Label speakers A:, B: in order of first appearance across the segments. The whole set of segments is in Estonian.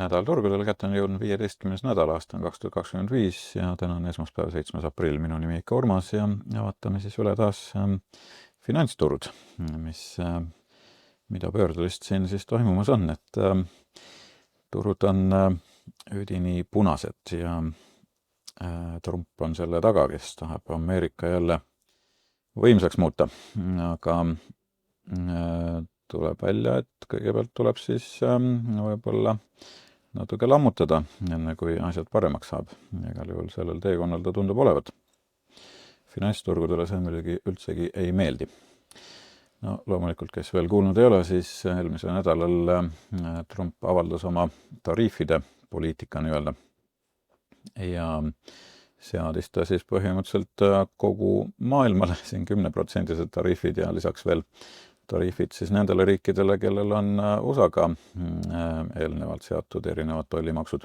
A: nädal turgudel kätte on jõudnud 15. nädal aastal 2025 ja täna on esmaspäev, 7. aprill. Minu nimi ikka Urmas ja vaatame siis üle taas finantsturud, mida pöördulist siin siis toimumas on, et turud on üdini punased ja Trump on selle taga, kes tahab Ameerika jälle võimsaks muuta, aga tuleb välja, et kõigepealt tuleb siis võib-olla natuke lammutada, enne kui asjad paremaks saab. Igal juhul sellel teekonnal ta tundub olevat. Finantsturgudele see muidugi üldsegi ei meeldi. No loomulikult, kes veel kuulnud ei ole, siis eelmisel nädalal Trump avaldas oma tariifide poliitika nii-öelda. Ja seadis ta siis põhimõtteliselt kogu maailmale siin 10% tariifid ja lisaks veel tariifid siis nendele riikidele, kellel on USA-ga eelnevalt seatud erinevad tollimaksud.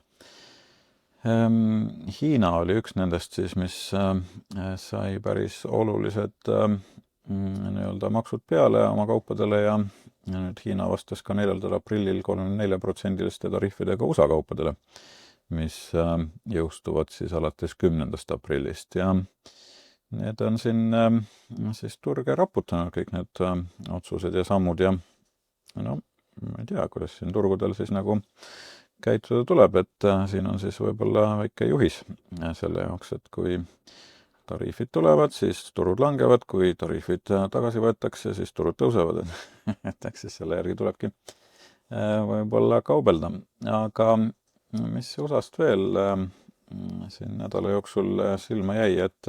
A: Hiina oli üks nendest siis, mis sai päris olulised nii-öelda maksud peale oma kaupadele ja nüüd Hiina vastas ka 4. aprillil 34% tariifidega USA kaupadele, mis jõustuvad siis alates 10. aprillist ja need on siin siis turge raputanud kõik need otsused ja sammud ja no, ma ei tea, kuidas siin turgudel siis nagu käituda tuleb, et siin on siis võib-olla väike juhis selle jaoks, et kui tariifid tulevad, siis turud langevad, kui tariifid tagasi võetakse, siis turud tõusevad, et eks siis selle järgi tulebki võib-olla kaubelda. Aga mis USA-st veel siin nädala jooksul silma jäi, et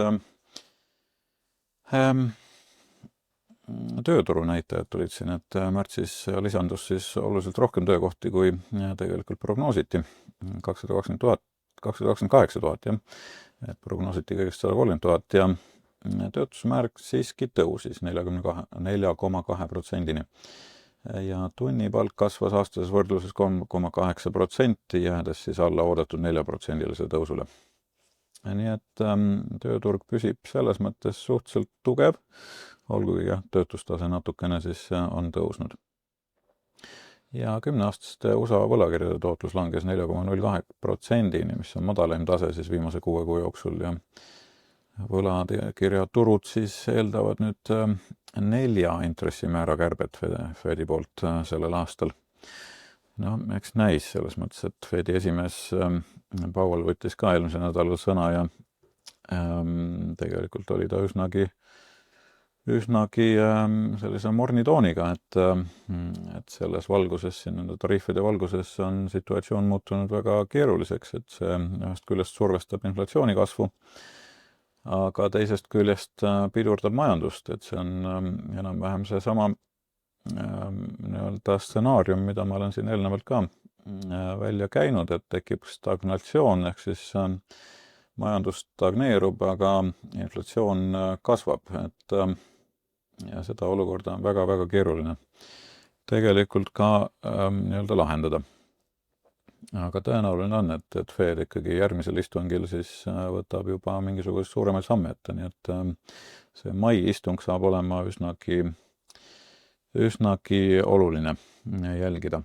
A: tööturu näitajad tulid siin, et märtsis lisandus siis oluliselt rohkem töökohti, kui tegelikult prognoositi. 228 000, jah. Et prognoositi kõigest 130 000 ja töötusmärk siiski tõusis 4,2%-ni. Ja tunnipalk kasvas aastases võrdluses 3,8%, jäädes siis alla oodatud 4%-lise tõusule. Nii et tööturg püsib selles mõttes suhteliselt tugev, olgugi jah, töötustase natukene siis on tõusnud. Ja 10-aastaste USA võlakirjade tootlus langes 4,02%-ni, mis on madalaim tase siis viimase 6 kuu jooksul ja võlakirjaturud siis eeldavad nüüd 4 intressimäära kärbet Fedi poolt sellel aastal. No, eks näis selles mõttes, et Fedi esimees Powell võttis ka eelmise nädalal sõna ja tegelikult oli ta üsnagi sellise mornitooniga, et selles valguses, siin nende tariifide valguses on situatsioon muutunud väga keeruliseks, et see ühest küljest survestab inflatsiooni kasvu, aga teisest küljest pidurdab majandust, et see on enam-vähem see sama nii-öelda stsenaarium, mida ma olen siin eelnevalt ka välja käinud, et tekib stagnatsioon, ehk siis majandus stagneerub, aga inflatsioon kasvab, et ja seda olukorda on väga-väga keeruline tegelikult ka nii-öelda lahendada. Aga tõenäoline on, et Fed ikkagi järgmisel istungil siis võtab juba mingisugust suuremaid samme ette, nii et see mai istung saab olema üsnagi oluline jälgida.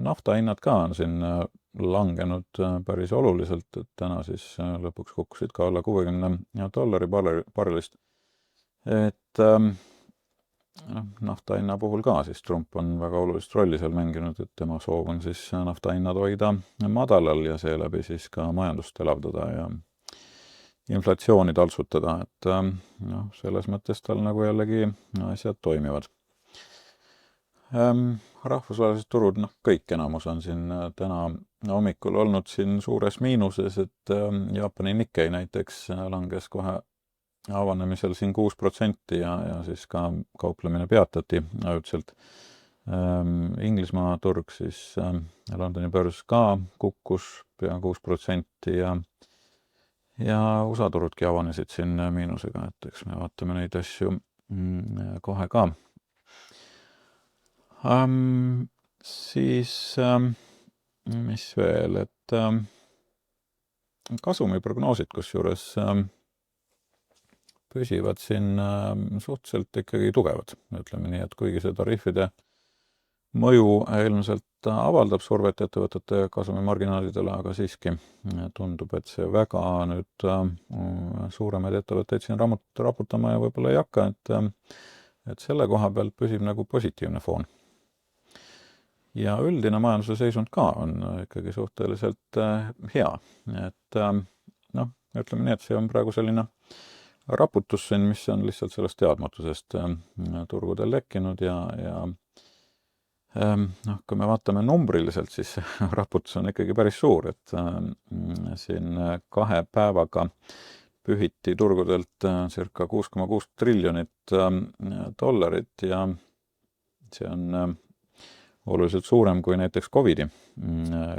A: Nafta hinnad ka on siin langenud päris oluliselt, et täna siis lõpuks kukkusid ka alla $60 barrelist. Et nafta hinna puhul ka siis Trump on väga olulist rolli seal mänginud, et tema soov on siis nafta hinnad hoida madalal ja seeläbi siis ka majandust elavdada ja inflatsiooni taltsutada, et no, selles mõttes tal nagu jällegi asjad toimivad. Rahvusvahelised turud, kõik enamus on siin täna hommikul olnud siin suures miinuses, et Jaapani Nikkei näiteks langes kohe avanemisel siin 6% ja siis ka kauplemine peatati ajutiselt. Inglismaa turg siis Londoni börs ka kukkus pea 6% ja USA turudki avanesid siin miinusega, et eks me vaatame neid asju kohe ka. Siis mis veel, et kasumiprognoosid kusjuures püsivad siin suhteliselt ikkagi tugevad, ütleme nii, et kuigi see tariifide mõju ilmselt avaldab survet ettevõtete kasumimarginaalidele, aga siiski tundub, et see väga nüüd suuremaid ettevõtteid siin raputama ja võib-olla ei hakka, et selle koha pealt püsib nagu positiivne foon. Ja üldine majanduse seisund ka on ikkagi suhteliselt hea, et ütleme nii, et see on praegu selline raputus siin, mis on lihtsalt sellest teadmatusest turgudel lekkinud ja kui me vaatame numbriliselt, siis raputus on ikkagi päris suur, et siin 2 päevaga pühiti turgudelt circa 6,6 triljonit dollarit ja see on oluliselt suurem kui näiteks Covidi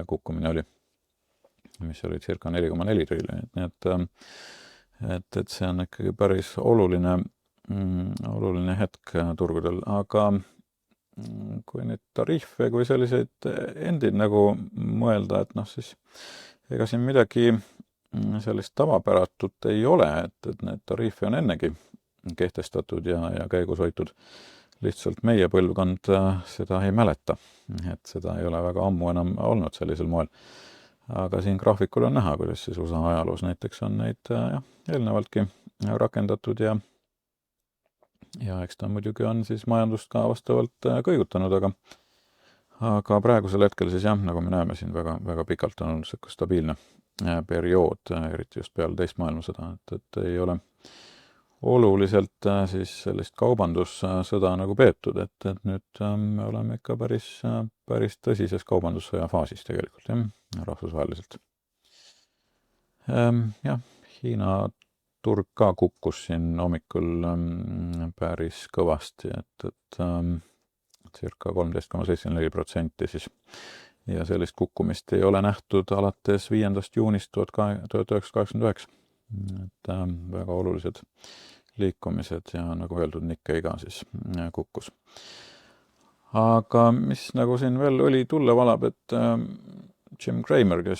A: kukkumine oli, mis oli circa 4,4 triljonit, nii et see on ikkagi päris oluline hetk turgudel, aga kui neid tariife kui selliseid endid nagu mõelda, et siis ega siin midagi sellist tavapäratut ei ole, et need tariife on ennegi kehtestatud ja käigus hoitud. Lihtsalt meie põlvkond seda ei mäleta, et seda ei ole väga ammu enam olnud sellisel moel. Aga siin graafikul on näha, kuidas siis USA ajaloos näiteks on neid eelnevaltki rakendatud ja eks ta muidugi on siis majandust ka vastavalt kõigutanud, aga praegusel hetkel siis nagu me näeme siin väga, väga pikalt on olnud selline stabiilne periood, eriti just peale teist maailmasõda, et ei ole oluliselt siis sellist kaubandussõda nagu peetud, et nüüd me oleme ikka päris tõsises kaubandussõja faasis tegelikult, rahvusvaheliselt. Hiina turg ka kukkus siin hommikul päris kõvasti, et circa 13,74% siis. Ja sellist kukkumist ei ole nähtud alates 5. juunist 1989. Et väga olulised liikumised ja nagu öeldud, Nikkei ka siis kukkus. Aga mis nagu siin veel õli tulle valab, et Jim Cramer, keda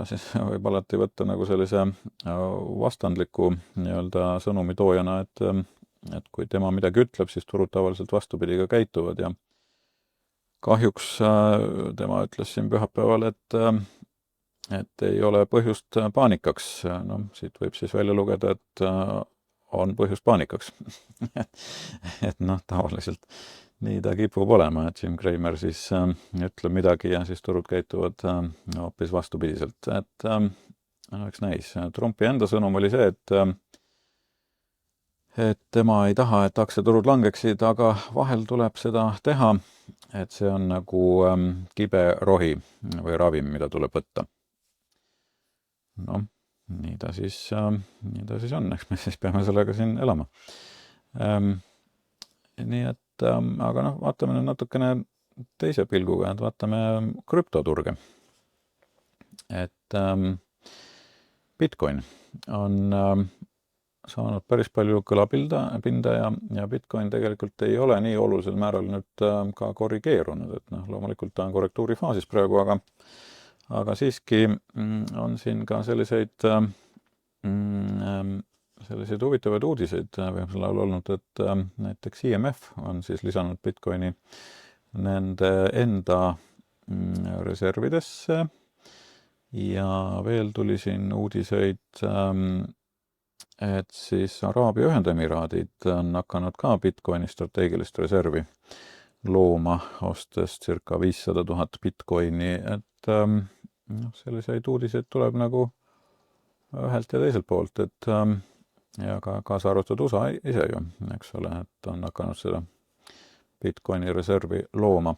A: siis võib alati võtta nagu sellise vastandliku sõnumi toojana, et kui tema midagi ütleb, siis turud tavaliselt vastupidi ka käituvad ja kahjuks tema ütles siin pühapäeval, et ei ole põhjust paanikaks. Siit võib siis välja lugeda, et on põhjust paanikaks. et tavaliselt nii ta kipub olema, et Jim Cramer siis ütleb midagi ja siis turud käituvad hoopis vastupidiselt. Et eks näis. Trumpi enda sõnum oli see, et tema ei taha, et aktsiaturud langeksid, aga vahel tuleb seda teha, et see on nagu kibe rohi või ravim, mida tuleb võtta. Nii ta siis on, eks me siis peame sellega siin elama. Nii et, aga vaatame nüüd natukene teise pilguga, et vaatame krüptoturge. Et Bitcoin on saanud päris palju kõlapinda ja Bitcoin tegelikult ei ole nii olulisel määral nüüd ka korrigeerunud, et loomulikult ta on korrektuuri faasis praegu, aga siiski on siin ka selliseid huvitavaid uudiseid viimasel ajal olnud, et näiteks IMF on siis lisanud Bitcoini nende enda reservidesse ja veel tuli siin uudiseid, et siis Araabia Ühendemiraadid on hakanud ka Bitcoini strateegilist reservi looma, ostes circa 500 000 Bitcoini, et selliseid uudiseid tuleb nagu ühelt ja teiselt poolt, et ja ka kaasa arvatud USA ise ju, eks ole, et on hakanud seda Bitcoini reservi looma.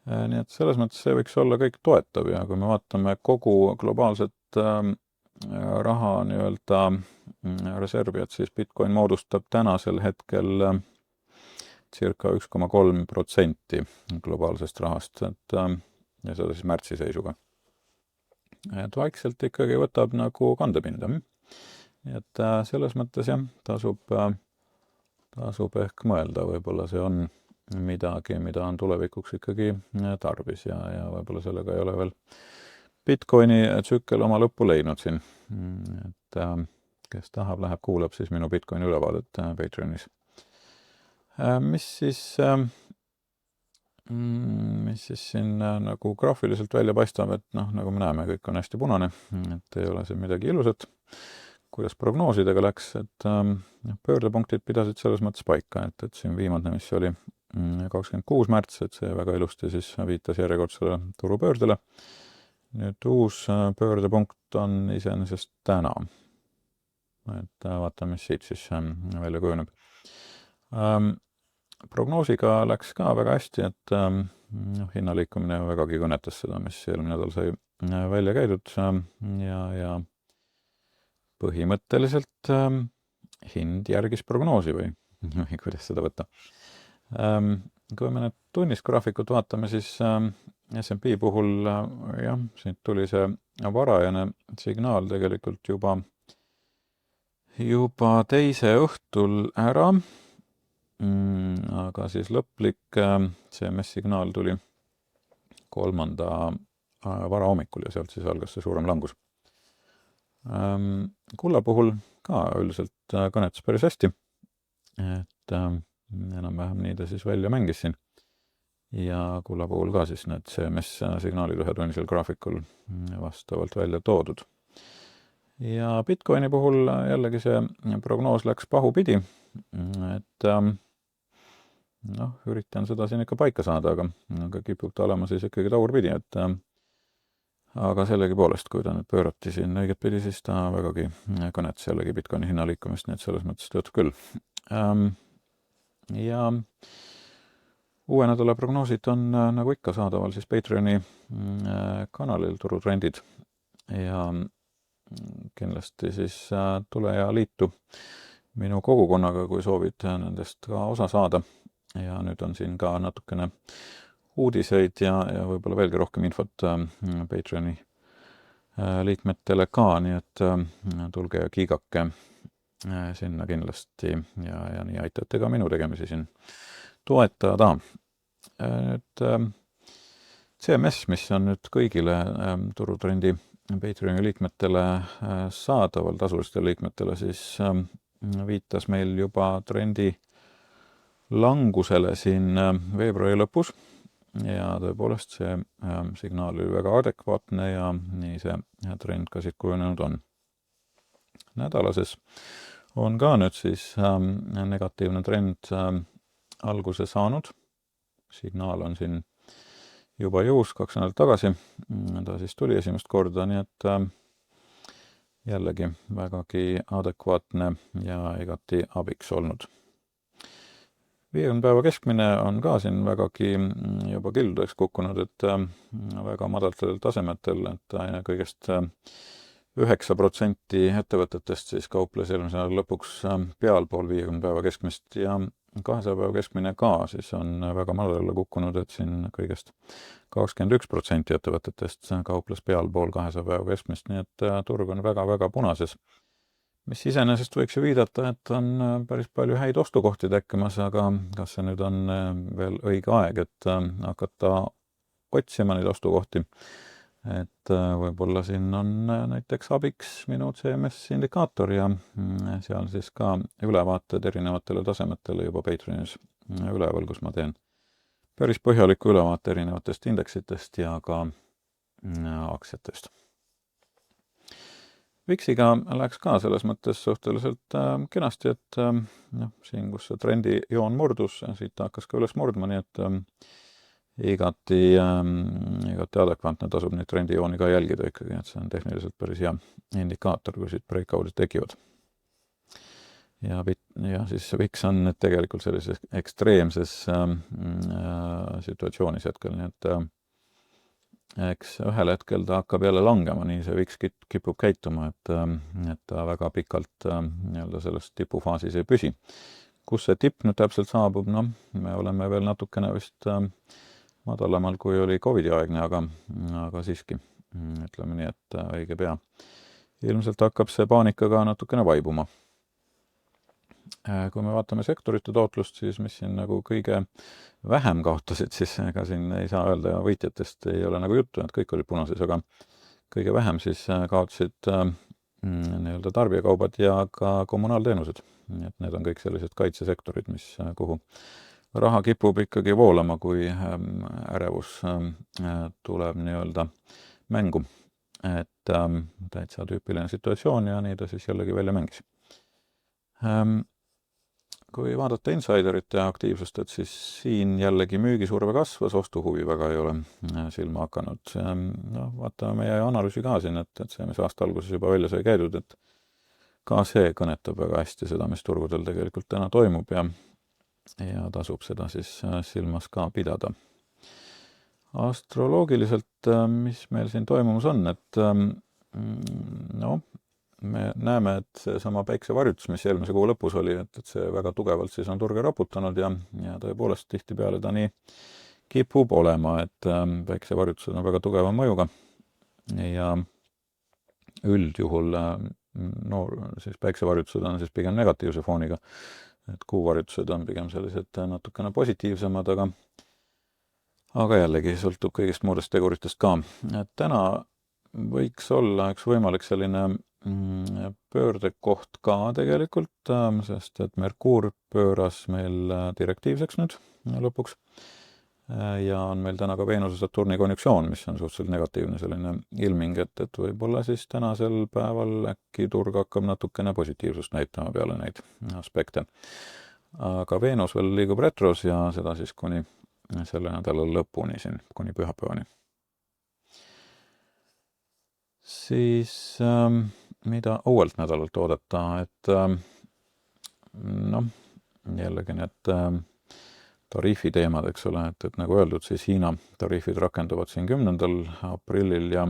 A: Nii et selles mõttes see võiks olla kõik toetav ja kui me vaatame kogu globaalset raha reservi, et siis Bitcoin moodustab tänasel hetkel circa 1,3% globaalsest rahast, ja seda siis märtsi seisuga. Et vaikselt ikkagi võtab nagu kandepinda. Et selles mõttes jah, tasub ehk mõelda, võib-olla see on midagi, mida on tulevikuks ikkagi tarvis ja võib-olla sellega ei ole veel Bitcoini tsükkel oma lõppu leidnud siin. Et kes tahab, läheb, kuulab siis minu Bitcoini ülevaadet Patreonis. Mis siis mis siis siin nagu graafiliselt välja paistab, et nagu me näeme, kõik on hästi punane, et ei ole siin midagi ilusat. Kuidas prognoosidega läks, et pöördepunktid pidasid selles mõttes paika, et siin viimane, mis oli 26. märts, et see väga ilusti siis viitas järjekordsele turupöördele. Nüüd uus pöördepunkt on iseenesest täna. Et vaatame, mis siit siis välja kujuneb. Prognoosiga läks ka väga hästi, et hinnaliikumine vägagi kõnetas seda, mis eelmine nädal sai välja käidud ja põhimõtteliselt hind järgis prognoosi või kuidas seda võtta. Kui me nüüd tunnisgraafikut vaatame, siis S&P puhul jah, siit tuli see varajane signaal tegelikult juba teise õhtul ära, aga siis lõplik CMS-signaal tuli 3. varahommikul ja sealt siis algas see suurem langus. Kulla puhul ka üldiselt kõnetas päris hästi, et enam-vähem nii ta siis välja mängis siin. Ja kulla puhul ka siis need CMS-signaalid ühetunnisel graafikul vastavalt välja toodud. Ja Bitcoini puhul jällegi see prognoos läks pahupidi, et üritan seda siin ikka paika saada, aga kipub ta olema siis ikkagi tagurpidi, et aga sellegipoolest, kui ta nüüd pöörati siin õiget pidi, siis ta vägagi kõnetas jällegi Bitcoini hinnaliikumist, nii et selles mõttes töötab küll. Ja uue nädala prognoosid on nagu ikka saadaval siis Patreoni kanalil turutrendid ja kindlasti siis tule ja liitu minu kogukonnaga, kui soovid nendest ka osa saada. Ja nüüd on siin ka natukene uudiseid ja võib-olla veelgi rohkem infot Patreoni liikmetele ka, nii et tulge ja kiigake sinna kindlasti ja nii aitate ka minu tegemisi siin toetada. Nüüd CMS, mis on nüüd kõigile turutrendi Patreoni liikmetele saadaval, tasulistele liikmetele, siis viitas meil juba trendi langusele siin veebruari lõpus ja tõepoolest see signaal oli väga adekvaatne ja nii see trend ka siit kujunenud on. Nädalases on ka nüüd siis negatiivne trend alguse saanud. Signaal on siin juba jõus 2 nädalat tagasi. Ta siis tuli esimest korda, nii et jällegi vägagi adekvaatne ja igati abiks olnud. 50 päeva keskmine on ka siin vägagi juba kildudeks kukkunud, et väga madaltel tasemetel, et kõigest 9% ettevõtetest siis kauples eelmise nädala lõpuks pealpool 50 päeva keskmist ja 200 päeva keskmine ka siis on väga madalale kukkunud, et siin kõigest 21% ettevõtetest kauples pealpool 200 päeva keskmist, nii et turg on väga-väga punases. Mis iseenesest võiks ju viidata, et on päris palju häid ostukohti tekkimas, aga kas see nüüd on veel õige aeg, et hakata otsima neid ostukohti? Et võib-olla siin on näiteks abiks minu CMS-indikaator ja seal siis ka ülevaated erinevatele tasemetele juba Patreonis üleval, kus ma teen päris põhjaliku ülevaate erinevatest indeksitest ja ka aktsiatest. VIX-iga läks ka selles mõttes suhteliselt kenasti, et siin, kus see trendi joon murdus, siit hakkas ka üles murdma, nii et igati adekvaatne tasub neid trendijooni ka jälgida ikkagi, et see on tehniliselt päris hea indikaator, kui siit breakout'id tekivad. Ja siis VIX on nüüd tegelikult sellises ekstreemses situatsioonis hetkel, nii et eks ühel hetkel ta hakkab jälle langema, nii see VIX kipub käituma, et ta väga pikalt selles tipufaasis ei püsi. Kus see tipp nüüd täpselt saabub, me oleme veel natukene vist madalamal, kui oli Covidi aegne, aga siiski, ütleme nii, et õige pea. Ilmselt hakkab see paanika ka natukene vaibuma. Kui me vaatame sektorite tootlust, siis mis siin nagu kõige vähem kaotasid, siis ega siin ei saa öelda ja võitjatest ei ole nagu juttu, et kõik olid punases, aga kõige vähem siis kaotasid nii-öelda tarbijakaubad ja ka kommunaalteenused. Nii et need on kõik sellised kaitsesektorid, kuhu raha kipub ikkagi voolama, kui ärevus tuleb nii-öelda mängu. Et täitsa tüüpiline situatsioon ja nii ta siis jällegi välja mängis. Kui vaadata insiderite aktiivsust, et siis siin jällegi müügisurve kasvas, ostuhuvi väga ei ole silma hakanud. No, vaatame meie analüüsi ka siin, et see, mis aasta alguses juba välja sai käidud, et ka see kõnetab väga hästi seda, mis turgudel tegelikult täna toimub ja tasub seda siis silmas ka pidada. Astroloogiliselt, mis meil siin toimumus on, et me näeme, et seesama päiksevarjutus, mis eelmise kuu lõpus oli, et see väga tugevalt siis on turge raputanud ja tõepoolest tihtipeale ta nii kipub olema, et päiksevarjutused on väga tugeva mõjuga ja üldjuhul siis päiksevarjutused on siis pigem negatiivse fooniga, et kuuvarjutused on pigem sellised natukene positiivsemad, aga jällegi sõltub kõigist muudest teguritest ka. Et täna võiks olla üks võimalik selline pöördekoht ka tegelikult, sest et Merkuur pööras meil direktiivseks nüüd lõpuks ja on meil täna ka Veenuse Saturni konjunktsioon, mis on suhteliselt negatiivne selline ilming, et võib-olla siis tänasel päeval äkki turg hakkab natukene positiivsust näitama peale neid aspekte. Aga Veenus veel liigub retros ja seda siis kuni selle nädala lõpuni siin, kuni pühapäevani. Siis mida uuelt nädalalt oodata, et jällegi need tariifiteemad, eks ole, et nagu öeldud, siis Hiina tariifid rakenduvad siin 10. aprillil ja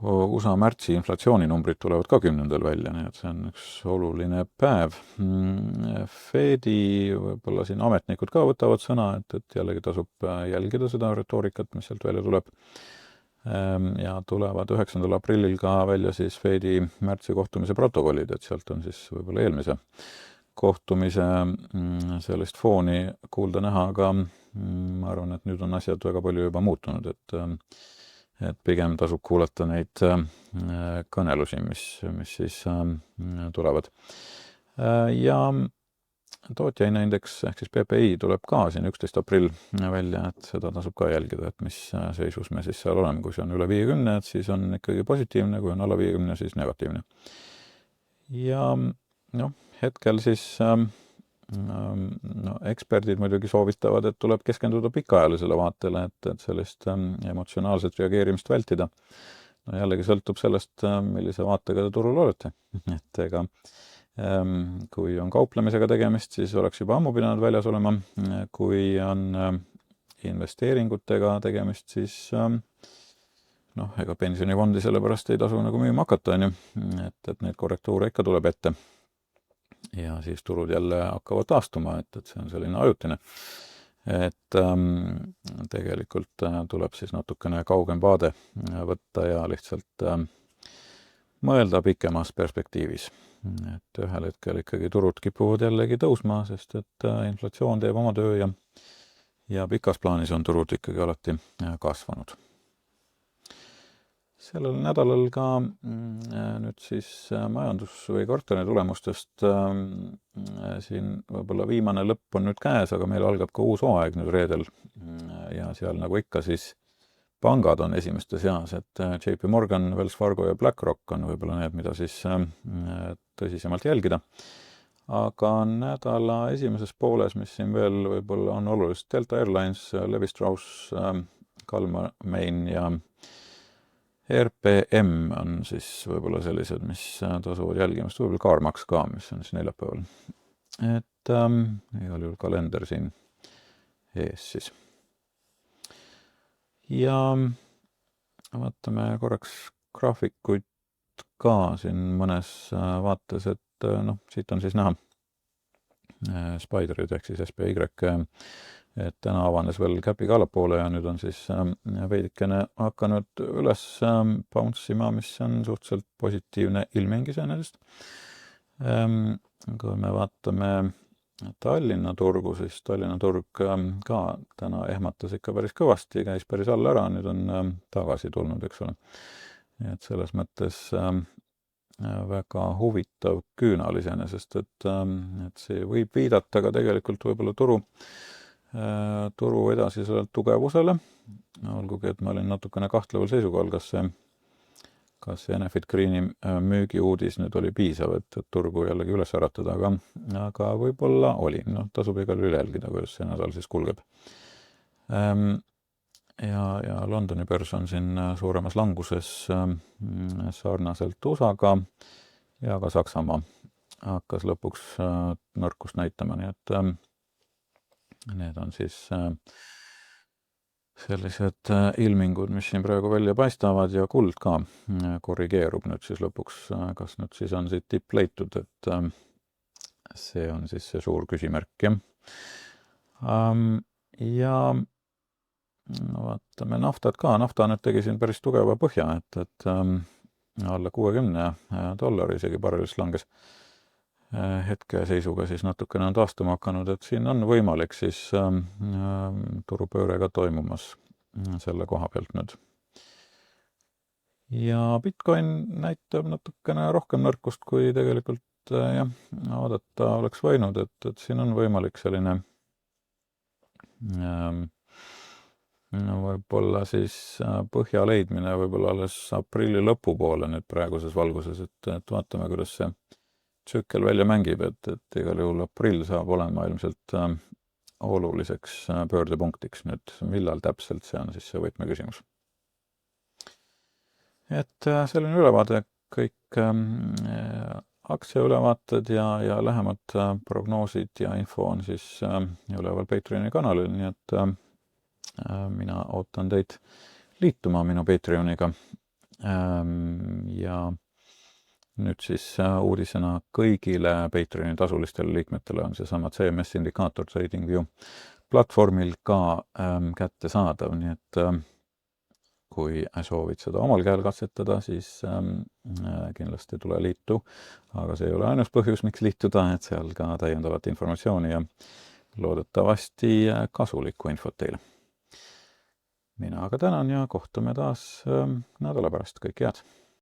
A: USA märtsi inflatsiooninumbrid tulevad ka 10. välja, nii et see on üks oluline päev. Fedi võib-olla siin ametnikud ka võtavad sõna, et jällegi tasub jälgida seda retoorikat, mis sealt välja tuleb. Ja tulevad 9. aprillil ka välja siis Fedi märtsi kohtumise protokollid, et sealt on siis võib-olla eelmise kohtumise sellist fooni kuulda näha, aga ma arvan, et nüüd on asjad väga palju juba muutunud, et pigem tasub kuulata neid kõnelusi, mis siis tulevad. Ja tootjahinnaindeks ehk siis PPI tuleb ka siin 11. aprill välja, et seda tasub ka jälgida, et mis seisus me siis seal oleme. Kui see on üle 50, et siis on ikkagi positiivne, kui on alla 50, siis negatiivne. Ja hetkel siis eksperdid muidugi soovitavad, et tuleb keskenduda pikaajalisele vaatele, et sellist emotsionaalset reageerimist vältida. Jällegi sõltub sellest, millise vaatega te turul olete. Et ega kui on kauplemisega tegemist, siis oleks juba ammu pidanud väljas olema. Kui on investeeringutega tegemist, siis ega pensionifondi sellepärast ei tasu nagu müüma hakata, et neid korrektuure ikka tuleb ette. Ja siis turud jälle hakkavad taastuma, et see on selline ajutine. Et tegelikult tuleb siis natukene kaugem vaade võtta ja lihtsalt mõelda pikemas perspektiivis. Et ühel hetkel ikkagi turud kipuvad jällegi tõusma, sest et inflatsioon teeb oma töö ja pikas plaanis on turud ikkagi alati kasvanud. Sellel nädalal ka nüüd siis majandus- või kvartali tulemustest siin võib-olla viimane lõpp on nüüd käes, aga meil algab ka uus hooaeg nüüd reedel ja seal nagu ikka siis pangad on esimeste seas, et JP Morgan, Wells Fargo ja BlackRock on võib-olla need, mida siis tõsisemalt jälgida. Aga nädala esimeses pooles, mis siin veel võib-olla on oluliselt, Delta Airlines, Levi Strauss, Kalmar Main ja RPM on siis võib-olla sellised, mis tasuvad jälgimast, võib-olla CarMax ka, mis on siis neljapäeval. Et igal juhul kalender siin ees siis. Ja vaatame korraks graafikuid ka siin mõnes vaates, et siit on siis näha Spiderid ehk siis SPY, et täna avanes veel käpiga allapoole ja nüüd on siis veidikene hakanud üles bouncima, mis on suhteliselt positiivne ilming iseenesest. Kui me vaatame Tallinna turgu, siis Tallinna turg ka täna ehmatas ikka päris kõvasti, käis päris alla ära, nüüd on tagasi tulnud, eks ole. Et selles mõttes väga huvitav küünal iseenesest, et see võib viidata ka tegelikult võib-olla turu edasisele tugevusele, olgugi, et ma olin natukene kahtleval seisukohal, kas see Enefit Greeni müügiuudis nüüd oli piisav, et turgu jällegi üles äratada, aga võib-olla oli. Tasub igal juhul jälgida, kuidas see nädal siis kulgeb. Ja Londoni börs on siin suuremas languses sarnaselt USA-ga ja ka Saksamaa hakkas lõpuks nõrkust näitama, nii et need on siis sellised ilmingud, mis siin praegu välja paistavad ja kuld ka korrigeerub nüüd siis lõpuks, kas nüüd siis on siit tipp leitud, et see on siis see suur küsimärk, jah. Ja vaatame naftat ka, nafta nüüd tegi siin päris tugeva põhja, et alla $60 isegi barrelis langes. Hetkeseisuga siis natukene on taastuma hakanud, et siin on võimalik siis turupööre ka toimumas selle koha pealt nüüd. Ja Bitcoin näitab natukene rohkem nõrkust, kui tegelikult oodata oleks võinud, et siin on võimalik selline võib-olla siis põhja leidmine võib-olla alles aprilli lõpupoole nüüd praeguses valguses, et vaatame, kuidas see tsükkel välja mängib, et igal juhul aprill saab olema ilmselt oluliseks pöördepunktiks nüüd, millal täpselt, see on siis see võtmeküsimus. Et selline ülevaade, kõik aktsiaülevaated ja lähemad prognoosid ja info on siis üleval Patreoni kanalil, nii et mina ootan teid liituma minu Patreoniga. Ja nüüd siis uudisena kõigile Patreoni tasulistele liikmetele on seesama CMS Indicator TradingView platvormil ka kättesaadav, nii et kui soovid seda omal käel katsetada, siis kindlasti tule liitu, aga see ei ole ainus põhjus, miks liituda, et seal ka täiendavat informatsiooni ja loodetavasti kasulikku infot teile. Mina aga tänan ja kohtume taas nädala pärast, kõike head!